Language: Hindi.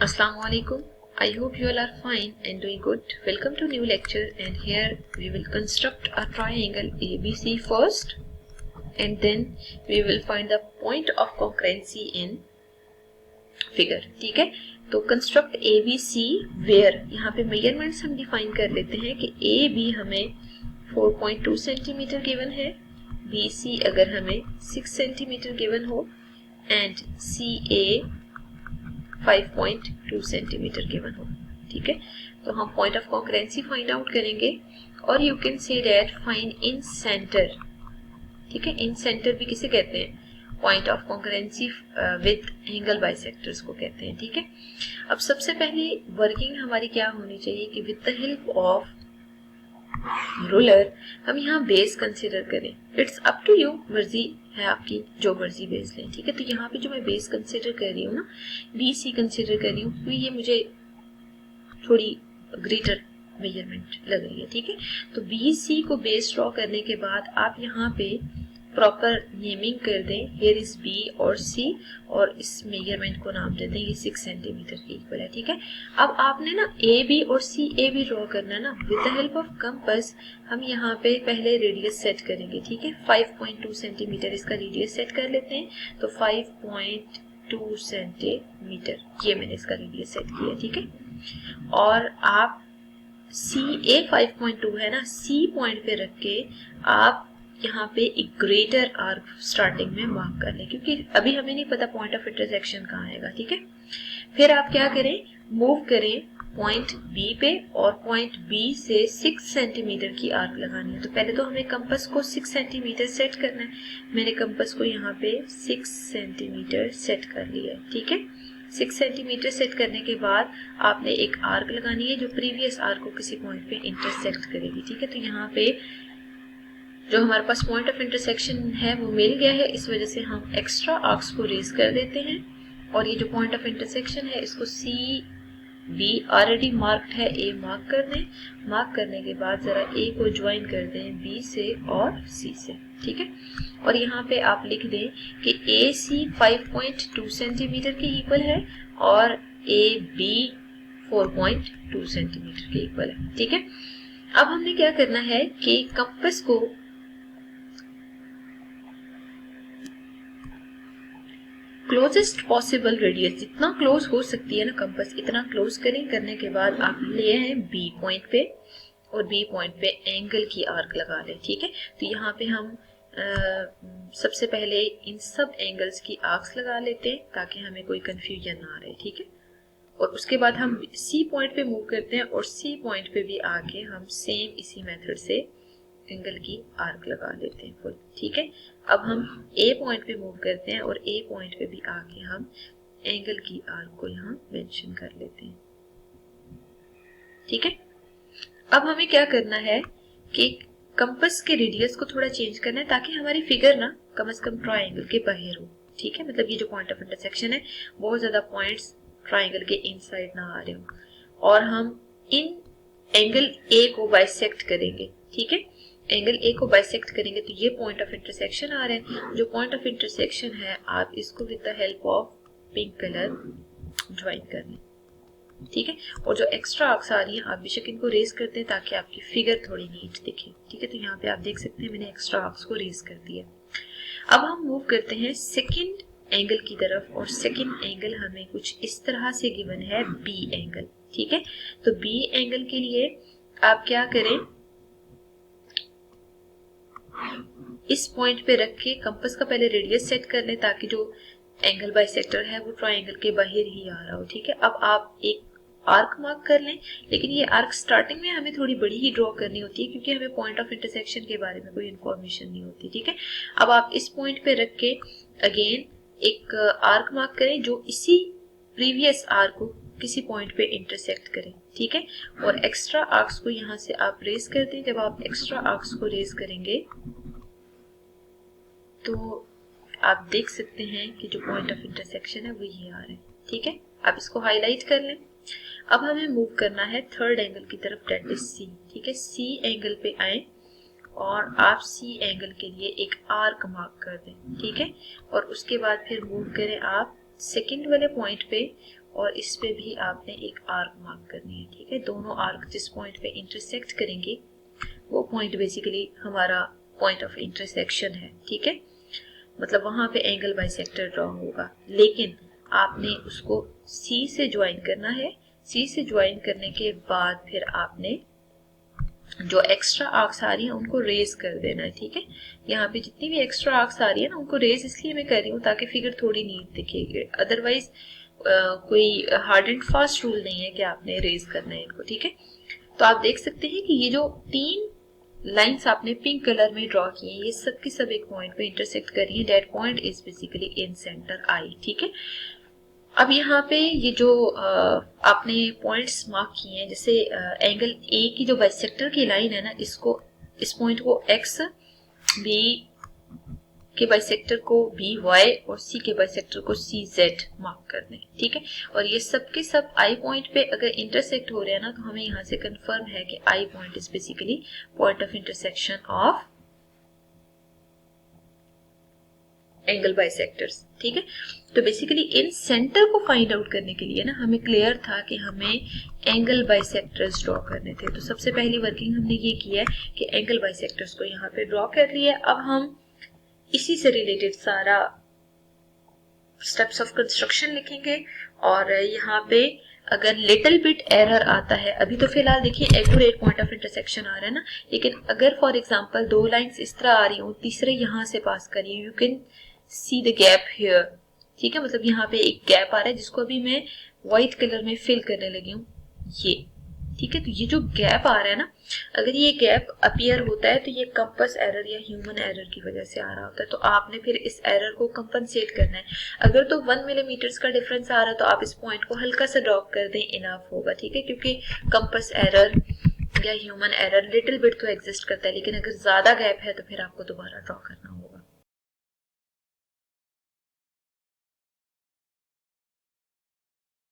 Assalamu alaikum. I hope you all are fine and doing good. Welcome to new lecture, and here we will construct a triangle ABC first and then we will find the point of concurrency in figure. ठीक है, तो construct ABC where यहाँ पे measurements हम define कर लेते हैं कि AB हमें 4.2 सेंटीमीटर गिवन है, BC अगर हमें 6 सेंटीमीटर गिवन हो एंड CA 5.2 सेंटीमीटर गिवन हो. ठीक है, तो हम point of concurrency find out करेंगे और you can say that find in centre. ठीक है, इन सेंटर भी किसे कहते हैं? Point of concurrency with angle bisectors को कहते हैं. ठीक है, अब सबसे पहले वर्किंग हमारी क्या होनी चाहिए कि with the help of ruler हम यहाँ बेस कंसिडर करें. इट्स अप टू यू, मर्जी है आपकी, जो मर्जी बेस लें. ठीक है, तो यहाँ पे जो मैं बेस कंसिडर कर रही हूँ ना, BC कंसिडर कर रही हूँ क्योंकि ये मुझे थोड़ी ग्रेटर मेजरमेंट लग रही है. ठीक है, तो BC को बेस ड्रॉ करने के बाद आप यहाँ पे प्रॉपर नेमिंग कर दें. हियर इज B और C और इस मेजरमेंट को नाम दे दें ये 6 सेंटीमीटर के इक्वल है. ठीक है, अब आपने ना AB और CA भी ड्रॉ करना ना. With the help of compass हम यहाँ पे पहले रेडियस सेट करेंगे. ठीक है, 5.2 सेंटीमीटर इसका रेडियस सेट कर लेते हैं. तो 5.2 सेंटीमीटर ये मैंने इसका रेडियस सेट किया. ठीक है, और आप CA 5.2 है ना, C पॉइंट पे रख के आप यहाँ पे एक ग्रेटर आर्क स्टार्टिंग में मार्क कर लें क्योंकि अभी हमें नहीं पता पॉइंट ऑफ इंटरसेक्शन कहाँ आएगा. ठीक है, फिर आप क्या करें, मूव करें पॉइंट B पे और पॉइंट B से 6 सेंटीमीटर की आर्क लगानी है. तो पहले तो हमें कंपास को 6 सेंटीमीटर सेट करना है. मैंने कंपास को यहाँ पे 6 सेंटीमीटर सेट कर लिया है. ठीक है, 6 सेंटीमीटर सेट करने के बाद आपने एक आर्क लगानी है जो प्रीवियस आर्क को किसी पॉइंट पे इंटरसेक्ट करेगी. ठीक है, तो यहाँ पे जो हमारे पास पॉइंट ऑफ इंटरसेक्शन है वो मिल गया है. इस वजह से हम एक्स्ट्रा आर्क्स को रेज कर देते हैं और ये जो पॉइंट ऑफ इंटरसेक्शन है इसको CB ऑलरेडी मार्क्ड है, A मार्क कर दें. मार्क करने के बाद जरा A को ज्वाइन कर दें B से और C से. ठीक है, और यहाँ पे आप लिख दें कि AC 5.2 सेंटीमीटर के इक्वल है और AB 4.2 सेंटीमीटर के इक्वल है. ठीक है, अब हमने क्या करना है कि कंपास को क्लोजेस्ट पॉसिबल रेडियस जितना क्लोज हो सकती है ना कंपास इतना क्लोज करें. करने के बाद आप ले हैं B पॉइंट पे और B पॉइंट पे एंगल की आर्क लगा लें. ठीक है, तो यहाँ पे हम सबसे पहले इन सब एंगल्स की आर्क्स लगा लेते हैं ताकि हमें कोई कंफ्यूजन ना रहे. ठीक है, और उसके बाद हम C पॉइंट पे मूव करते हैं और C पॉइंट पे भी आके हम सेम इसी मेथड से एंगल की आर्क लगा लेते हैं फुल. ठीक है, अब हम A पॉइंट पे मूव करते हैं और A पॉइंट पे भी आके हम एंगल की आर्क को यहाँ मेंशन कर लेते हैं. ठीक है, अब हमें क्या करना है कि कंपास के रेडियस को थोड़ा चेंज करना है ताकि हमारी फिगर ना कम से कम ट्रायंगल के बाहर हो. ठीक है, मतलब ये जो पॉइंट ऑफ इंटरसेक्शन है बहुत ज्यादा पॉइंट्स ट्रायंगल के इनसाइड ना आ रहे हो और हम इन एंगल A को बाइसेक्ट करेंगे. ठीक है, एंगल A को बाइसेक्ट करेंगे तो ये पॉइंट ऑफ इंटरसेक्शन आ रहे हैं. जो पॉइंट ऑफ इंटरसेक्शन है आप इसको with the help of pink colour join कर लें. ठीक है, और जो एक्स्ट्रा आर्क्स आ रही हैं आप बेशक इनको रेज करते हैं ताकि आपकी फिगर थोड़ी नीट दिखे. ठीक है, तो यहाँ पे आप देख सकते हैं मैंने एक्स्ट्रा आर्क्स को रेज कर दिया. अब हम मूव करते हैं सेकेंड एंगल की तरफ और सेकेंड एंगल हमें कुछ इस तरह से गिवन है B एंगल. ठीक है, तो B एंगल के लिए आप क्या करें, इस पॉइंट पे रख के कंपास का पहले रेडियस सेट कर लें ताकि जो एंगल बाइसेक्टर है वो ट्रायंगल के बाहर ही आ रहा हो. ठीक है, अब आप एक आर्क मार्क कर लें, लेकिन ये आर्क स्टार्टिंग में हमें थोड़ी बड़ी ही ड्रॉ करनी होती है क्योंकि हमें पॉइंट ऑफ इंटरसेक्शन के बारे में कोई इन्फॉर्मेशन नहीं होती. ठीक है, अब आप इस पॉइंट पे रख के अगेन एक आर्क मार्क करें जो इसी प्रीवियस आर्क को किसी पॉइंट पे इंटरसेक्ट करें. ठीक है, और एक्स्ट्रा आर्क्स को यहाँ से आप रेज कर दें. जब आप एक्स्ट्रा आर्क्स को रेज करेंगे तो आप देख सकते हैं कि जो पॉइंट ऑफ इंटरसेक्शन है वो ये आ रहा है. ठीक है, आप इसको हाईलाइट कर लें. अब हमें मूव करना है थर्ड एंगल की तरफ, दैट इज C. ठीक है, C एंगल पे आए और आप C एंगल के लिए एक आर्क मार्क कर दें. ठीक है, और उसके बाद फिर मूव करें आप सेकंड वाले पॉइंट पे और इस पे भी आपने एक आर्क मार्क करनी है, ठीक है। दोनों आर्क जिस पॉइंट पे इंटरसेक्ट करेंगे वो पॉइंट बेसिकली हमारा पॉइंट ऑफ इंटरसेक्शन है, ठीक है। मतलब वहां पे एंगल बाइसेक्टर ड्रॉ होगा, लेकिन आपने उसको सी से ज्वाइन करना है। सी से ज्वाइन करने के बाद फिर आपने जो एक्स्ट्रा आर्क्स आ रही है उनको रेज कर देना है, ठीक है। यहाँ पे जितनी भी एक्स्ट्रा आर्क्स आ रही है ना उनको रेज इसलिए मैं कर रही हूँ ताकि फिगर थोड़ी नीट दिखेगी, अदरवाइज कोई हार्ड एंड फास्ट रूल नहीं है कि आपने रेज करना है इनको, ठीक है। तो आप देख सकते हैं कि ये जो 3 लाइंस आपने पिंक कलर में ड्रॉ की है ये सब की सब एक पॉइंट पे इंटरसेक्ट कर रही है। That point is basically in centre आई, ठीक है। अब यहाँ पे ये जो आपने पॉइंट्स मार्क किए हैं, जैसे एंगल ए की जो बाइसेक्टर की लाइन है ना, इसको इस पॉइंट को एक्स, बी के बाइसेक्टर को बी वाई और सी के बाइसेक्टर को सी जेड मार्क कर दें, ठीक है। और ये सब के सब आई पॉइंट पे अगर इंटरसेक्ट हो रहे हैं ना तो हमें यहाँ से कंफर्म है कि I point is basically point of intersection of angle bisectors, ठीक है। तो बेसिकली इन सेंटर को फाइंड आउट करने के लिए ना हमें क्लियर था कि हमें एंगल बाइसेक्टर्स ड्रॉ करने थे। तो सबसे पहली वर्किंग हमने ये किया है कि एंगल बाइसेक्टर्स को यहाँ पे ड्रॉ कर लिया। अब हम इसी से रिलेटेड सारा स्टेप्स ऑफ कंस्ट्रक्शन लिखेंगे और यहाँ पे अगर लिटिल बिट एरर आता है, अभी तो फिलहाल देखिए एक्यूरेट पॉइंट ऑफ इंटरसेक्शन आ रहा है ना, लेकिन अगर फॉर एग्जांपल 2 लाइंस इस तरह आ रही हो, तीसरे यहाँ से पास करिए, you can see the gap here, ठीक है। मतलब यहाँ पे एक गैप आ रहा है जिसको अभी मैं व्हाइट कलर में फिल करने लगी हूँ, ये, ठीक है। तो ये जो गैप आ रहा है ना, अगर ये गैप अपीयर होता है तो ये कंपास एरर या ह्यूमन एरर की वजह से आ रहा होता है। तो आपने फिर इस एरर को कंपनसेट करना है। अगर तो 1 मिलीमीटर का डिफरेंस आ रहा है तो आप इस पॉइंट को हल्का सा ड्रॉप कर दें, इनफ होगा, ठीक है। क्योंकि कंपास एरर या ह्यूमन एरर लिटिल बिट तो एग्जिस्ट करता है, लेकिन अगर ज्यादा गैप है तो फिर आपको दोबारा ड्रॉ करना